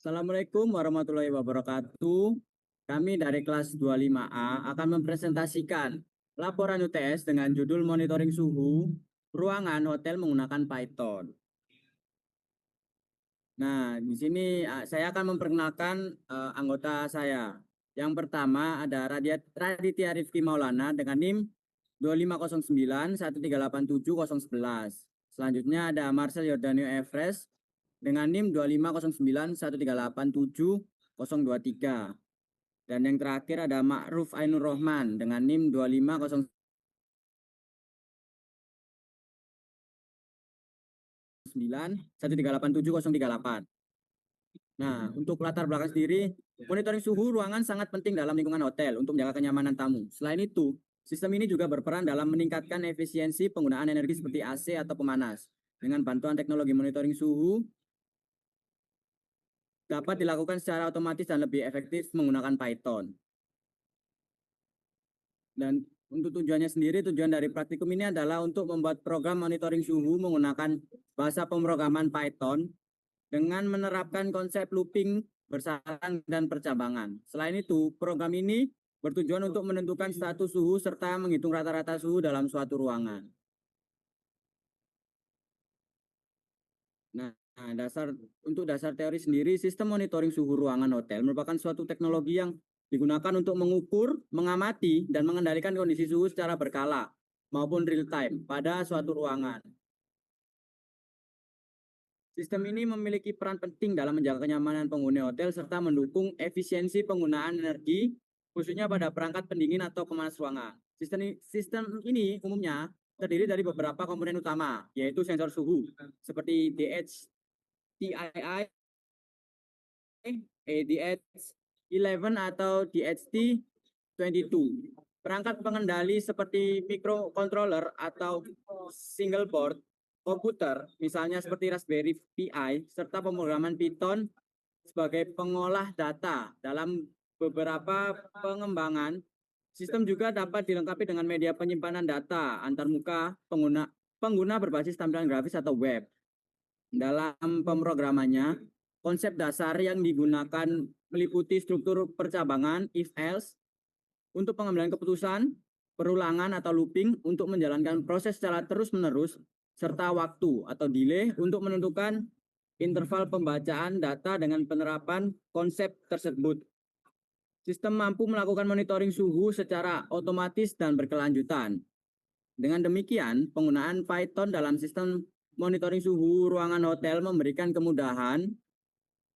Assalamualaikum warahmatullahi wabarakatuh. Kami dari kelas 25A akan mempresentasikan laporan UTS dengan judul monitoring suhu ruangan hotel menggunakan Python. Nah, di sini saya akan memperkenalkan anggota saya. Yang pertama ada Raditya Rifki Maulana dengan NIM 2509138711. Selanjutnya ada Marcel Yordanio Evres dengan NIM 2509138723. Dan yang terakhir ada Ma'ruf Ainur Rohman dengan NIM 2509138738. Nah, untuk latar belakang sendiri, monitoring suhu ruangan sangat penting dalam lingkungan hotel untuk menjaga kenyamanan tamu. Selain itu, sistem ini juga berperan dalam meningkatkan efisiensi penggunaan energi seperti AC atau pemanas. Dengan bantuan teknologi monitoring suhu, dapat dilakukan secara otomatis dan lebih efektif menggunakan Python. Dan untuk tujuannya sendiri, tujuan dari praktikum ini adalah untuk membuat program monitoring suhu menggunakan bahasa pemrograman Python dengan menerapkan konsep looping, bersarang, dan percabangan. Selain itu, program ini bertujuan untuk menentukan status suhu serta menghitung rata-rata suhu dalam suatu ruangan. Nah, untuk dasar teori sendiri, sistem monitoring suhu ruangan hotel merupakan suatu teknologi yang digunakan untuk mengukur, mengamati, dan mengendalikan kondisi suhu secara berkala maupun real time pada suatu ruangan. Sistem ini memiliki peran penting dalam menjaga kenyamanan penghuni hotel serta mendukung efisiensi penggunaan energi, khususnya pada perangkat pendingin atau pemanas ruangan. Sistem ini umumnya terdiri dari beberapa komponen utama, yaitu sensor suhu, seperti DHTII, ADH11 atau DHT22. Perangkat pengendali seperti microcontroller atau single board komputer, misalnya seperti Raspberry Pi, serta pemrograman Python sebagai pengolah data dalam beberapa pengembangan. Sistem juga dapat dilengkapi dengan media penyimpanan data antarmuka pengguna berbasis tampilan grafis atau web. Dalam pemrogramannya, konsep dasar yang digunakan meliputi struktur percabangan if-else untuk pengambilan keputusan, perulangan atau looping untuk menjalankan proses secara terus-menerus, serta waktu atau delay untuk menentukan interval pembacaan data dengan penerapan konsep tersebut. Sistem mampu melakukan monitoring suhu secara otomatis dan berkelanjutan. Dengan demikian, penggunaan Python dalam sistem monitoring suhu ruangan hotel memberikan kemudahan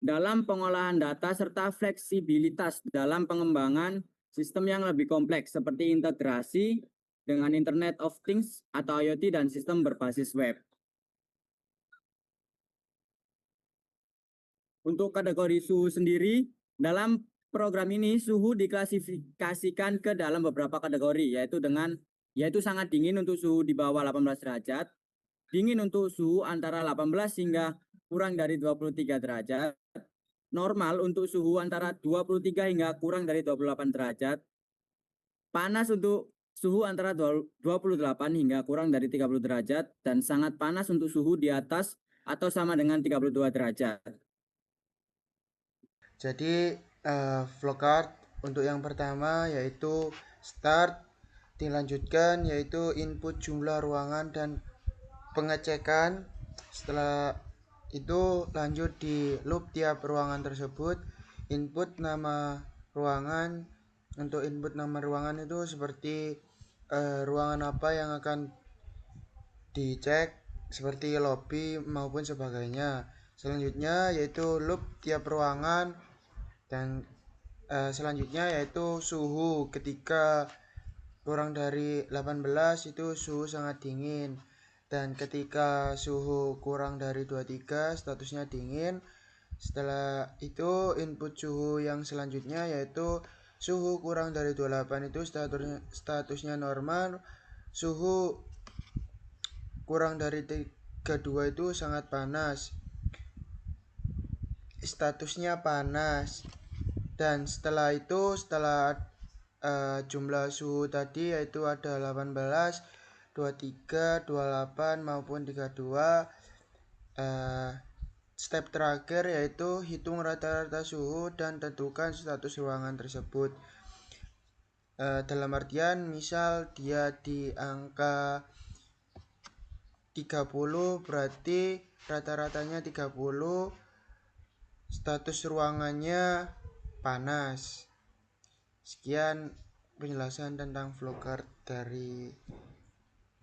dalam pengolahan data serta fleksibilitas dalam pengembangan sistem yang lebih kompleks seperti integrasi dengan Internet of Things atau IoT dan sistem berbasis web. Untuk kategori suhu sendiri, dalam program ini suhu diklasifikasikan ke dalam beberapa kategori, yaitu sangat dingin untuk suhu di bawah 18 derajat, dingin untuk suhu antara 18 hingga kurang dari 23 derajat, normal untuk suhu antara 23 hingga kurang dari 28 derajat, panas untuk suhu antara 28 hingga kurang dari 30 derajat, dan sangat panas untuk suhu di atas atau sama dengan 32 derajat. Jadi flowchart untuk yang pertama yaitu start, dilanjutkan yaitu input jumlah ruangan dan pengecekan. Setelah itu lanjut di loop tiap ruangan tersebut, input nama ruangan. Untuk input nama ruangan itu seperti ruangan apa yang akan dicek, seperti lobby maupun sebagainya. Selanjutnya yaitu loop tiap ruangan, dan selanjutnya yaitu suhu. Ketika kurang dari 18 itu suhu sangat dingin, dan ketika suhu kurang dari 23 statusnya dingin. Setelah itu input suhu yang selanjutnya yaitu suhu kurang dari 28 itu statusnya normal, suhu kurang dari 32 itu sangat panas, statusnya panas. Dan setelah itu, setelah jumlah suhu tadi yaitu ada 18, 23, 28 maupun 32, step terakhir yaitu hitung rata-rata suhu dan tentukan status ruangan tersebut. Dalam artian misal dia di angka 30 berarti rata-ratanya 30, status ruangannya panas. Sekian penjelasan tentang flowchart dari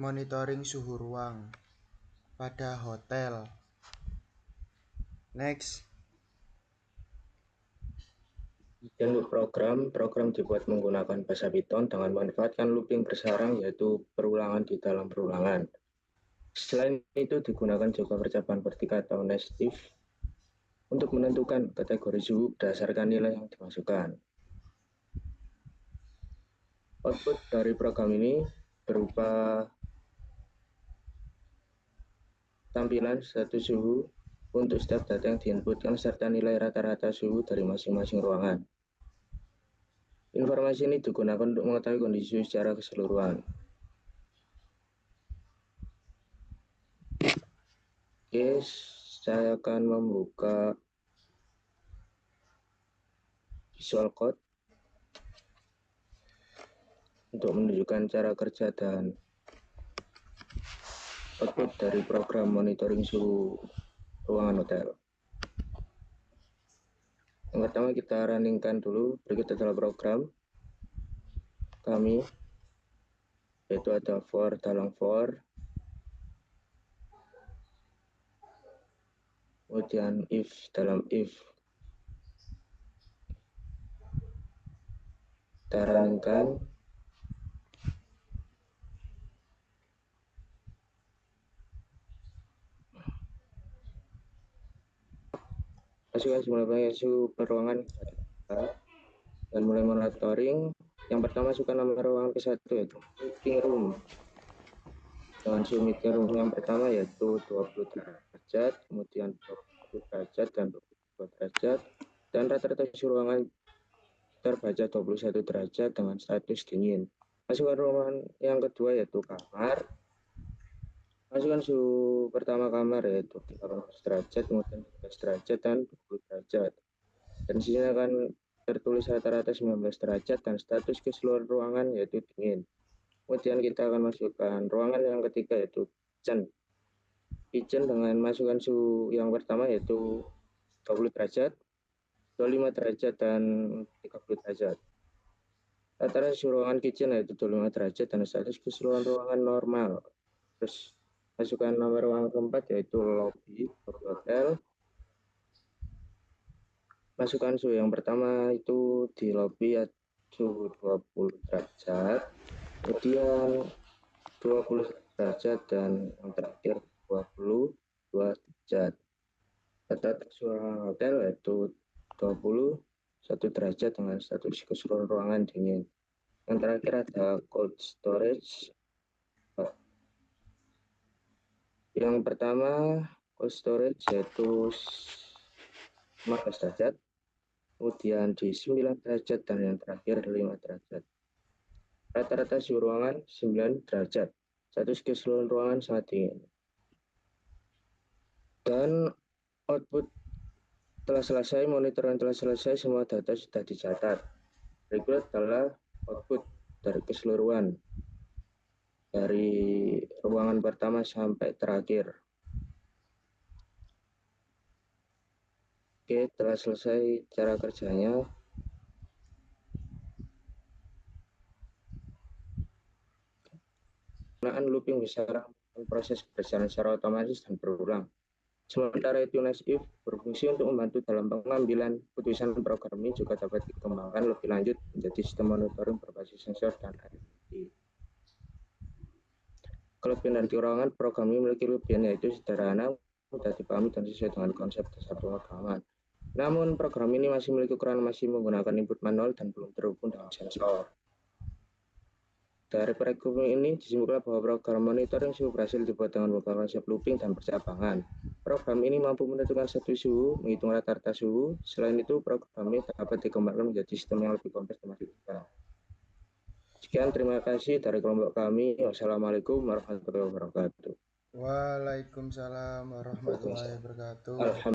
monitoring suhu ruang pada hotel. Next. Dan untuk program dibuat menggunakan bahasa Python dengan memanfaatkan looping bersarang, yaitu perulangan di dalam perulangan. Selain itu digunakan juga percobaan vertikal atau nestive untuk menentukan kategori suhu berdasarkan nilai yang dimasukkan. Output dari program ini berupa tampilan status suhu untuk setiap data yang diinputkan serta nilai rata-rata suhu dari masing-masing ruangan. Informasi ini digunakan untuk mengetahui kondisi suhu secara keseluruhan. Oke, saya akan membuka Visual Code untuk menunjukkan cara kerja dan output dari program monitoring suhu ruangan hotel. Yang pertama kita runningkan dulu. Berikut adalah program kami, yaitu ada for dalam for, kemudian if dalam if. Kita runningkan. Masukkan jumlah suhu per ruangan dan mulai monitoring. Yang pertama masukkan nama ruangan ke satu, yaitu meeting room. Dengan suhu meeting room yang pertama yaitu 20 derajat, kemudian 20 derajat dan 22 derajat, dan rata-rata suhu ruangan terbaca 21 derajat dengan status dingin. Masukkan ruangan yang kedua yaitu kamar. Masukkan suhu pertama kamar yaitu 18 derajat, kemudian 12 derajat dan 20 derajat. Dan di sini akan tertulis rata-rata 19 derajat dan status keseluruhan ruangan yaitu dingin. Kemudian kita akan masukkan ruangan yang ketiga yaitu kitchen. Kitchen dengan masukkan suhu yang pertama yaitu 20 derajat, 25 derajat dan 30 derajat. Rata-rata suhu ruangan kitchen yaitu 25 derajat dan status keseluruhan ruangan normal. Terus masukkan nama ruangan keempat yaitu lobby hotel. Masukkan suhu yang pertama itu di lobby suhu 20 derajat, kemudian 20 derajat dan yang terakhir 22 derajat. Rata-rata suhu hotel yaitu 21 derajat dengan status keseluruhan ruangan dingin. Yang terakhir ada cold storage. Yang pertama cold storage yaitu 15 derajat, kemudian di 9 derajat dan yang terakhir 5 derajat. Rata-rata suhu ruangan 9 derajat. Status keseluruhan ruangan sangat dingin. Dan output telah selesai, monitoring telah selesai, semua data sudah dicatat. Berikut adalah output dari keseluruhan dari ruangan pertama sampai terakhir. Oke, telah selesai cara kerjanya. Penggunaan looping bisa proses berjalan secara otomatis dan berulang. Sementara itu nesif berfungsi untuk membantu dalam pengambilan putusan. Program ini juga dapat dikembangkan lebih lanjut menjadi sistem monitoring berbasis sensor dan IoT. Kelebihan dan kekurangan program ini memiliki kelebihan yaitu sederhana, mudah dipahami dan sesuai dengan konsep dasar pemrograman. Namun program ini masih memiliki kekurangan, masih menggunakan input manual dan belum terhubung dengan sensor. Dari program ini disimpulkan bahwa program monitoring suhu berhasil dibuat dengan beberapa konsep looping dan percabangan. Program ini mampu menentukan satu suhu, menghitung rata-rata suhu. Selain itu, program ini dapat dikembangkan menjadi sistem yang lebih kompleks dan masih besar. Sekian, terima kasih dari kelompok kami. Wassalamualaikum warahmatullahi wabarakatuh. Waalaikumsalam warahmatullahi wabarakatuh. Alhamdulillah.